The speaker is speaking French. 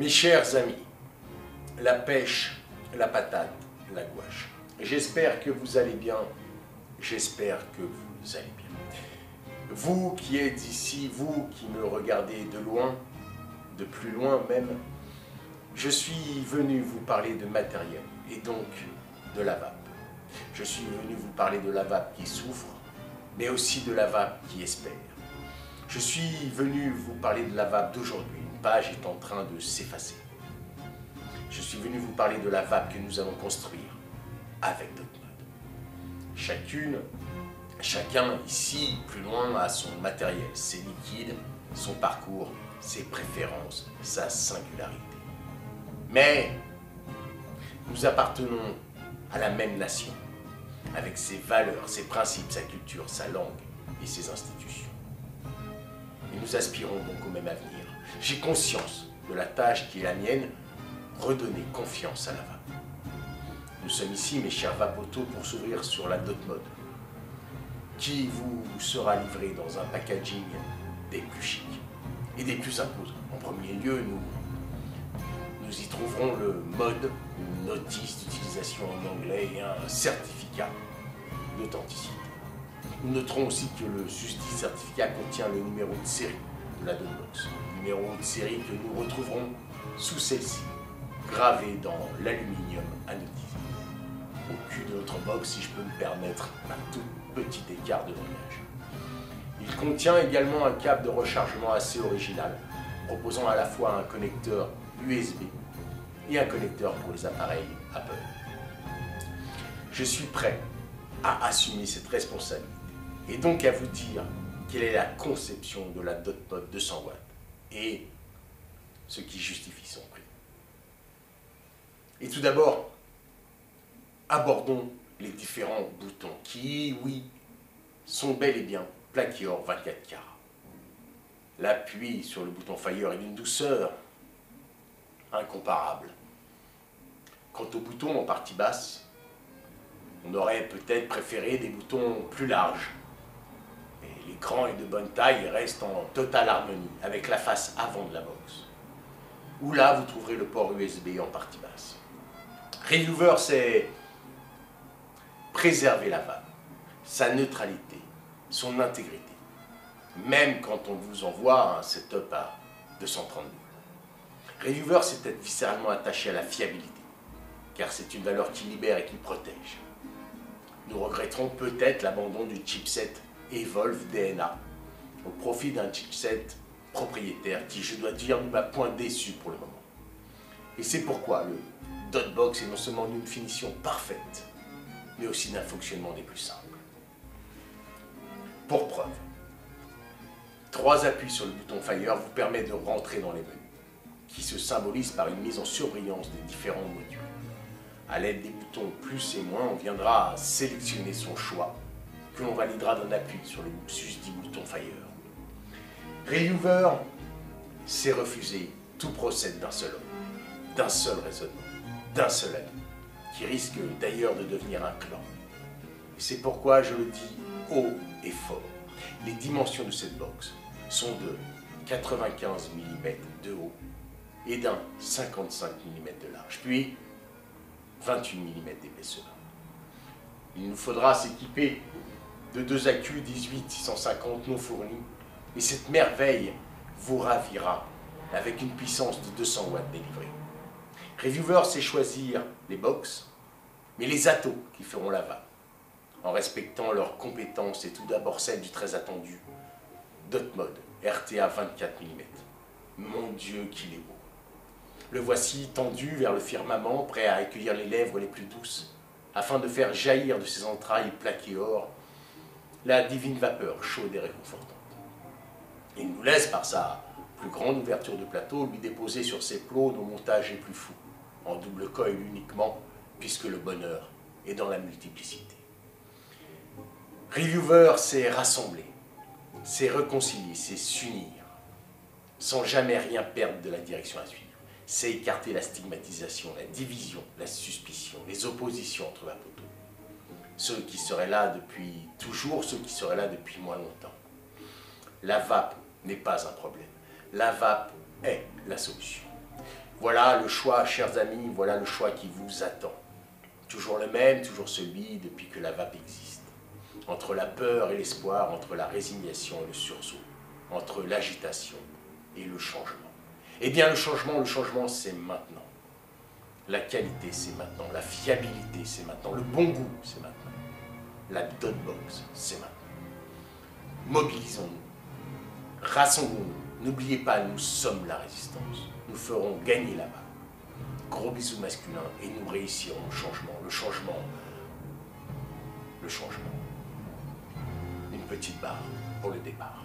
Mes chers amis, la pêche, la patate, la gouache. J'espère que vous allez bien, j'espère que vous allez bien. Vous qui êtes ici, vous qui me regardez de loin, de plus loin même, je suis venu vous parler de matériel et donc de la vape. Je suis venu vous parler de la vape qui souffre, mais aussi de la vape qui espère. Je suis venu vous parler de la vape d'aujourd'hui. Une page est en train de s'effacer. Je suis venu vous parler de la vape que nous allons construire avec DotMod. Chacun ici, plus loin, a son matériel, ses liquides, son parcours, ses préférences, sa singularité. Mais nous appartenons à la même nation, avec ses valeurs, ses principes, sa culture, sa langue et ses institutions. Et nous aspirons donc au même avenir. J'ai conscience de la tâche qui est la mienne, redonner confiance à la vape. Nous sommes ici, mes chers vapotos, pour s'ouvrir sur la DotMod, qui vous sera livrée dans un packaging des plus chics et des plus imposants. En premier lieu, nous y trouverons le mode, une notice d'utilisation en anglais et un certificat d'authenticité. Nous noterons aussi que le susdit certificat contient le numéro de série de la DotBox, numéro de série que nous retrouverons sous celle-ci, gravé dans l'aluminium anodisé. Au cul de notre box, si je peux me permettre un tout petit écart de langage. Il contient également un câble de rechargement assez original, proposant à la fois un connecteur USB et un connecteur pour les appareils Apple. Je suis prêt à assumer cette responsabilité et donc à vous dire quelle est la conception de la DotMod 200 watts et ce qui justifie son prix. Et tout d'abord, abordons les différents boutons qui, oui, sont bel et bien plaqués or 24 carats. L'appui sur le bouton Fire est d'une douceur incomparable. Quant au bouton en partie basse, on aurait peut-être préféré des boutons plus larges. Mais l'écran est de bonne taille et reste en totale harmonie avec la face avant de la box. Où là, vous trouverez le port USB en partie basse. Reviewer, c'est préserver la vape, sa neutralité, son intégrité, même quand on vous envoie un setup à 232. Reviewer, c'est être viscéralement attaché à la fiabilité, car c'est une valeur qui libère et qui protège. Nous regretterons peut-être l'abandon du chipset Evolve DNA au profit d'un chipset propriétaire qui, je dois dire, ne m'a point déçu pour le moment. Et c'est pourquoi le DotBox est non seulement d'une finition parfaite, mais aussi d'un fonctionnement des plus simples. Pour preuve, 3 appuis sur le bouton Fire vous permettent de rentrer dans les menus, qui se symbolisent par une mise en surbrillance des différents modules. À l'aide des boutons plus et moins, on viendra sélectionner son choix, que l'on validera d'un appui sur le susdit bouton Fire. Reviewer, c'est refuser tout procède d'un seul homme, d'un seul raisonnement, d'un seul ami, qui risque d'ailleurs de devenir un clan. Et c'est pourquoi je le dis haut et fort. Les dimensions de cette box sont de 95 mm de haut et d'un 55 mm de large, puis 28 mm d'épaisseur. Il nous faudra s'équiper de 2 accus 18-650 non fournis, et cette merveille vous ravira avec une puissance de 200 watts délivrée. Reviewer, c'est choisir les box, mais les atos qui feront la vape, en respectant leurs compétences et tout d'abord celle du très attendu DotMod RTA 24 mm. Mon Dieu qu'il est beau. Le voici tendu vers le firmament, prêt à accueillir les lèvres les plus douces, afin de faire jaillir de ses entrailles plaquées or la divine vapeur chaude et réconfortante. Il nous laisse, par sa plus grande ouverture de plateau, lui déposer sur ses plots nos montages les plus fous, en double coil uniquement, puisque le bonheur est dans la multiplicité. Reviewer, c'est rassembler, c'est réconcilier, c'est s'unir, sans jamais rien perdre de la direction à suivre. C'est écarter la stigmatisation, la division, la suspicion, les oppositions entre vapotos. Ceux qui seraient là depuis toujours, ceux qui seraient là depuis moins longtemps. La vape n'est pas un problème. La vape est la solution. Voilà le choix, chers amis, voilà le choix qui vous attend. Toujours le même, toujours celui depuis que la vape existe. Entre la peur et l'espoir, entre la résignation et le sursaut, entre l'agitation et le changement. Eh bien le changement c'est maintenant. La qualité c'est maintenant, la fiabilité c'est maintenant, le bon goût c'est maintenant. La dot box c'est maintenant. Mobilisons-nous, rassemblons-nous, n'oubliez pas, nous sommes la résistance. Nous ferons gagner la barre. Gros bisous masculins et nous réussirons le changement, le changement, le changement. Une petite barre pour le départ.